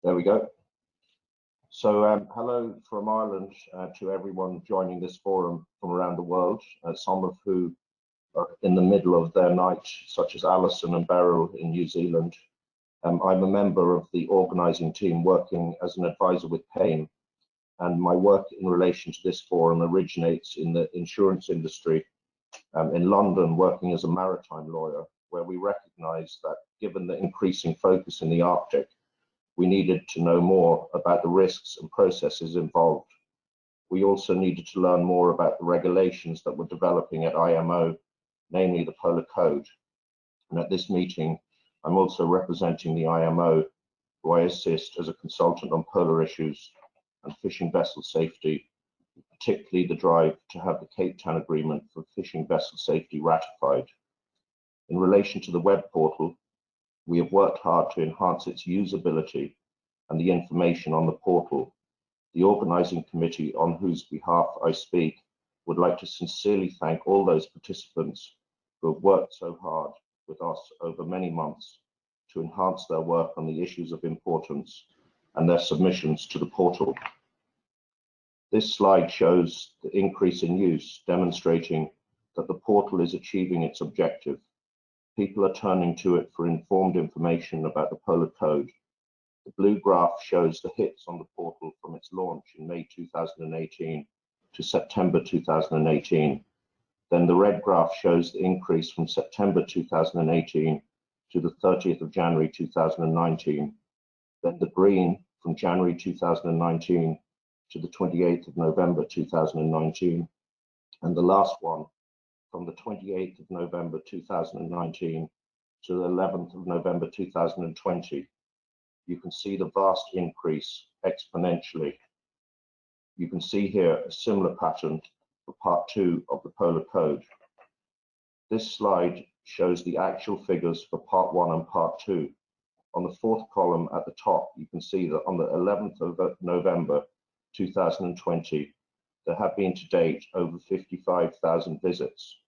There we go. So hello from Ireland to everyone joining this forum from around the world, some of who are in the middle of their night, such as Alison and Beryl in New Zealand. I'm a member of the organising team working as an advisor with PAIN, and my work in relation to this forum originates in the insurance industry in London, working as a maritime lawyer, where we recognise that given the increasing focus in the Arctic, we needed to know more about the risks and processes involved. We also needed to learn more about the regulations that were developing at IMO, namely the Polar Code. And at this meeting, I'm also representing the IMO, who I assist as a consultant on polar issues and fishing vessel safety, particularly the drive to have the Cape Town Agreement for fishing vessel safety ratified. In relation to the web portal, we have worked hard to enhance its usability and the information on the portal. The organising committee, on whose behalf I speak, would like to sincerely thank all those participants who have worked so hard with us over many months to enhance their work on the issues of importance and their submissions to the portal. This slide shows the increase in use, demonstrating that the portal is achieving its objective. People are turning to it for informed information about the Polar Code. The blue graph shows the hits on the portal from its launch in May 2018 to September 2018. Then the red graph shows the increase from September 2018 to the 30th of January 2019. Then the green from January 2019 to the 28th of November 2019. And the last one from the 28th of November 2019 to the 11th of November 2020, you can see the vast increase exponentially. You can see here a similar pattern for part 2 of the Polar Code. This slide shows the actual figures for part 1 and part 2. On the 4th column at the top, you can see that on the 11th of November 2020, there have been to date over 55,000 visits.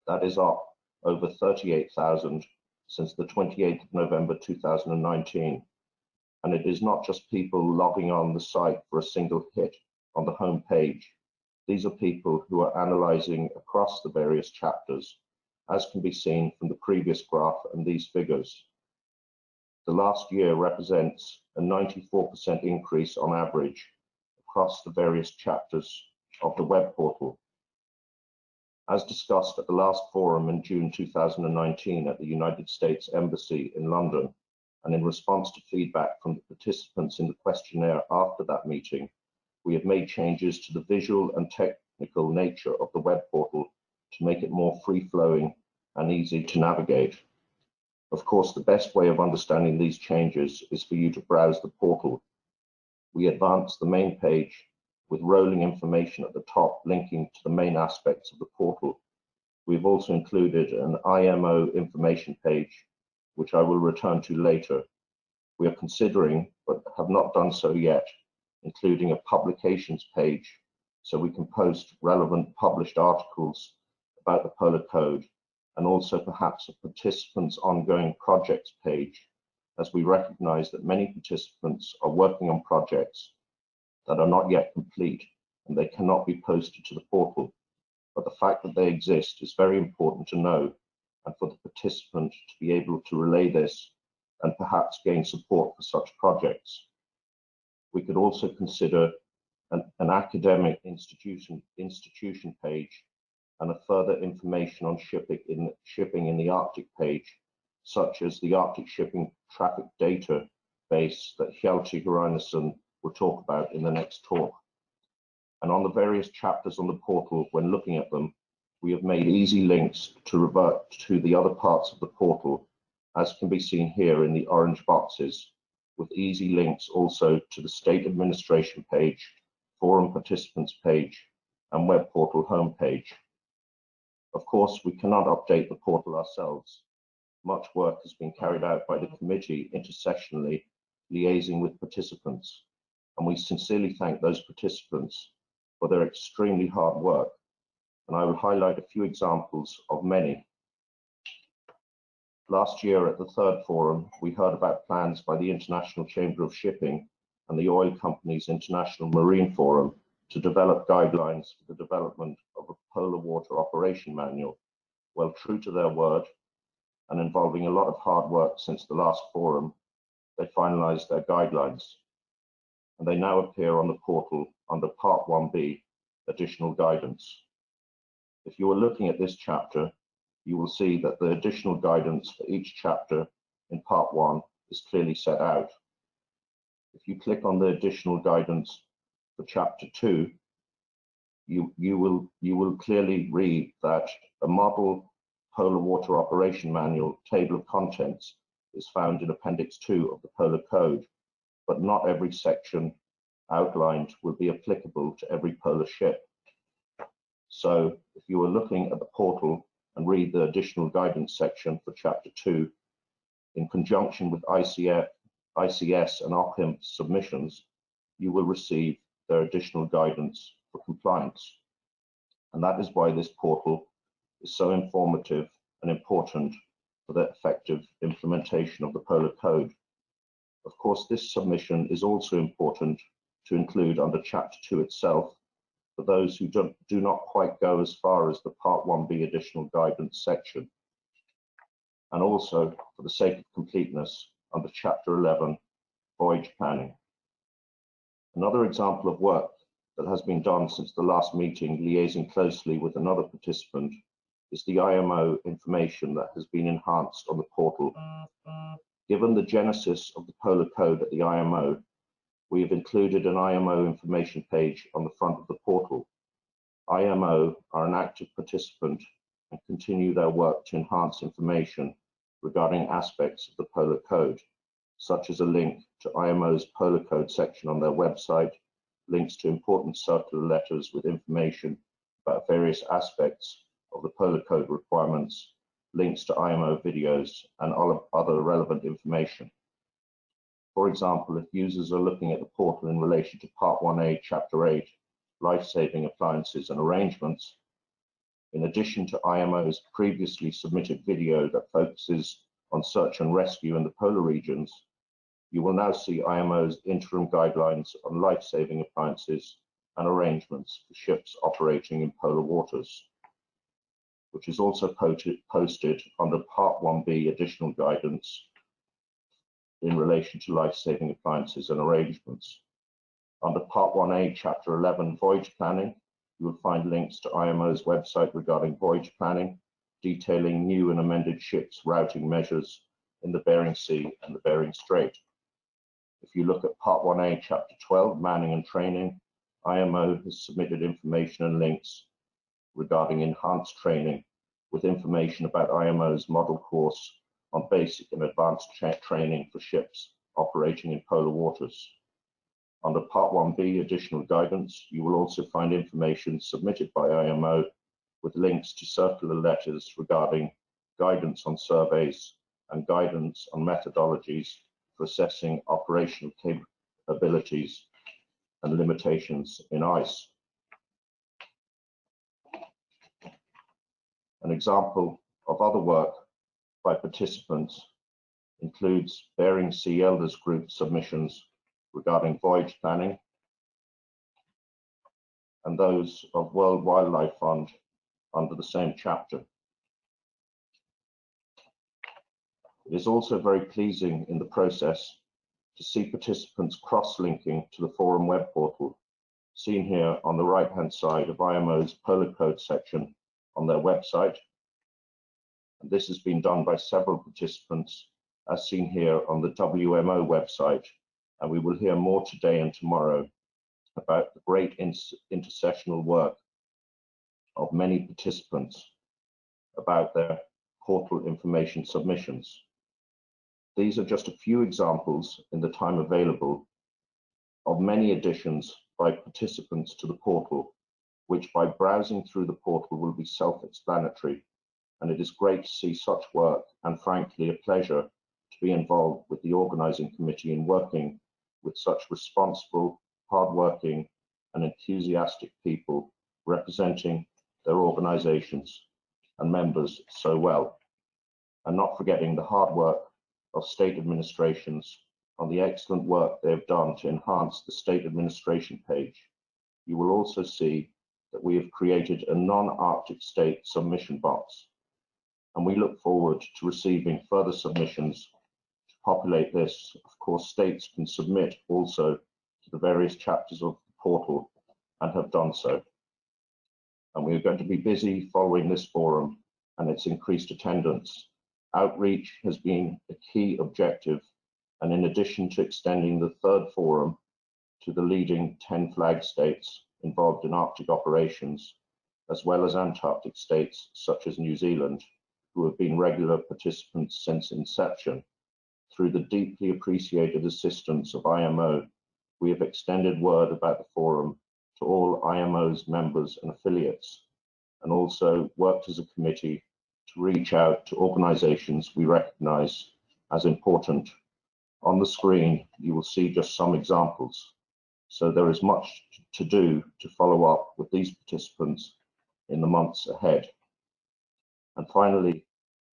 That is up over 38,000 since the 28th of November 2019. And it is not just people logging on the site for a single hit on the home page. These are people who are analysing across the various chapters, as can be seen from the previous graph and these figures. The last year represents a 94% increase on average across the various chapters of the web portal. As discussed at the last forum in June 2019 at the United States Embassy in London, and in response to feedback from the participants in the questionnaire after that meeting, we have made changes to the visual and technical nature of the web portal to make it more free-flowing and easy to navigate. Of course, the best way of understanding these changes is for you to browse the portal. We advanced the main page with rolling information at the top linking to the main aspects of the portal. We've also included an IMO information page, which I will return to later. We are considering, but have not done so yet, including a publications page so we can post relevant published articles about the Polar Code, and also perhaps a participants' ongoing projects page, as we recognize that many participants are working on projects that are not yet complete and they cannot be posted to the portal. But the fact that they exist is very important to know, and for the participant to be able to relay this and perhaps gain support for such projects. We could also consider an academic institution page and a further information on shipping in the Arctic page, such as the Arctic Shipping Traffic Database that Hjalti Hirainason will talk about in the next talk. And on the various chapters on the portal, when looking at them, we have made easy links to revert to the other parts of the portal, as can be seen here in the orange boxes, with easy links also to the State Administration page, Forum Participants page, and Web Portal homepage. Of course, we cannot update the portal ourselves. Much work has been carried out by the committee intersessionally, liaising with participants, and we sincerely thank those participants for their extremely hard work. And I will highlight a few examples of many. Last year at the third forum, we heard about plans by the International Chamber of Shipping and the Oil Companies International Marine Forum to develop guidelines for the development of a polar water operation manual. Well, true to their word and involving a lot of hard work since the last forum, they finalized their guidelines, and they now appear on the portal under Part 1B, Additional Guidance. If you are looking at this chapter, you will see that the additional guidance for each chapter in Part 1 is clearly set out. If you click on the additional guidance for Chapter 2, you will clearly read that a model Polar Water Operation Manual table of contents is found in Appendix 2 of the Polar Code, but not every section outlined will be applicable to every polar ship. So if you are looking at the portal and read the additional guidance section for Chapter 2, in conjunction with ICS and OPIM submissions, you will receive their additional guidance for compliance. And that is why this portal is so informative and important for the effective implementation of the Polar Code. Of course, this submission is also important to include under Chapter 2 itself for those who do not quite go as far as the Part 1B additional guidance section, and also for the sake of completeness under Chapter 11, Voyage Planning. Another example of work that has been done since the last meeting, liaising closely with another participant, is the IMO information that has been enhanced on the portal. Given the genesis of the Polar Code at the IMO, we have included an IMO information page on the front of the portal. IMO are an active participant and continue their work to enhance information regarding aspects of the Polar Code, such as a link to IMO's Polar Code section on their website, links to important circular letters with information about various aspects of the Polar Code requirements, links to IMO videos, and other relevant information. For example, if users are looking at the portal in relation to Part 1A, Chapter 8, Life-Saving Appliances and Arrangements, in addition to IMO's previously submitted video that focuses on search and rescue in the polar regions, you will now see IMO's interim guidelines on life-saving appliances and arrangements for ships operating in polar waters, which is also posted under Part 1B additional guidance in relation to life-saving appliances and arrangements. Under Part 1A, Chapter 11, Voyage Planning, you will find links to IMO's website regarding voyage planning, detailing new and amended ships routing measures in the Bering Sea and the Bering Strait. If you look at Part 1A, Chapter 12, Manning and Training, IMO has submitted information and links regarding enhanced training with information about IMO's model course on basic and advanced training for ships operating in polar waters. Under Part 1B additional guidance, you will also find information submitted by IMO with links to circular letters regarding guidance on surveys and guidance on methodologies for assessing operational capabilities and limitations in ice. An example of other work by participants includes Bering Sea Elders Group submissions regarding voyage planning and those of World Wildlife Fund under the same chapter. It is also very pleasing in the process to see participants cross-linking to the forum web portal, seen here on the right-hand side of IMO's Polar Code section on their website. And this has been done by several participants, as seen here on the WMO website, and we will hear more today and tomorrow about the great intersessional work of many participants about their portal information submissions. These are just a few examples in the time available of many additions by participants to the portal, which by browsing through the portal will be self-explanatory. And it is great to see such work, and frankly, a pleasure to be involved with the organizing committee in working with such responsible, hardworking, and enthusiastic people representing their organizations and members so well. and not forgetting the hard work of state administrations on the excellent work they have done to enhance the state administration page, you will also see that we have created a non-Arctic state submission box, and we look forward to receiving further submissions to populate this. Of course, states can submit also to the various chapters of the portal and have done so. And we are going to be busy following this forum and its increased attendance. Outreach has been a key objective, and in addition to extending the third forum to the leading 10 flag states involved in Arctic operations, as well as Antarctic states such as New Zealand, who have been regular participants since inception, through the deeply appreciated assistance of IMO, we have extended word about the forum to all IMO's members and affiliates, and also worked as a committee to reach out to organizations we recognize as important. On the screen, you will see just some examples. So there is much to do to follow up with these participants in the months ahead. And finally,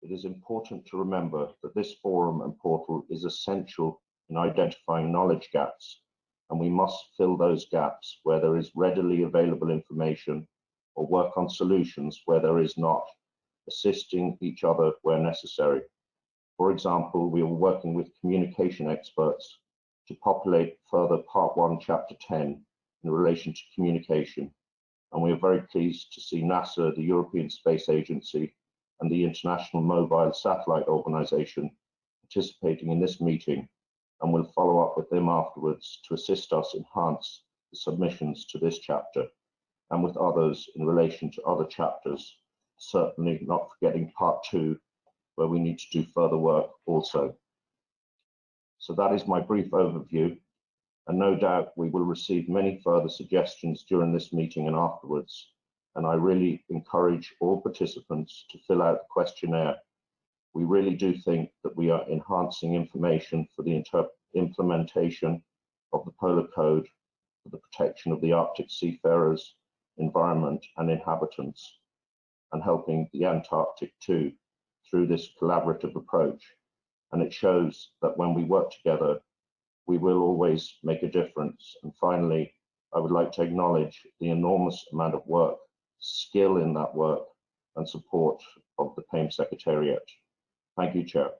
it is important to remember that this forum and portal is essential in identifying knowledge gaps, and we must fill those gaps where there is readily available information or work on solutions where there is not, assisting each other where necessary. For example, we are working with communication experts to populate further Part 1, Chapter 10 in relation to communication, and we are very pleased to see NASA, the European Space Agency, and the International Mobile Satellite Organization participating in this meeting, and we'll follow up with them afterwards to assist us enhance the submissions to this chapter and with others in relation to other chapters, certainly not forgetting Part 2, where we need to do further work also. So that is my brief overview, and no doubt we will receive many further suggestions during this meeting and afterwards, and I really encourage all participants to fill out the questionnaire. We really do think that we are enhancing information for the implementation of the Polar Code for the protection of the Arctic seafarers, environment and inhabitants, and helping the Antarctic too through this collaborative approach. And it shows that when we work together, we will always make a difference. And finally, I would like to acknowledge the enormous amount of work, skill in that work, and support of the PAIM Secretariat. Thank you, Chair.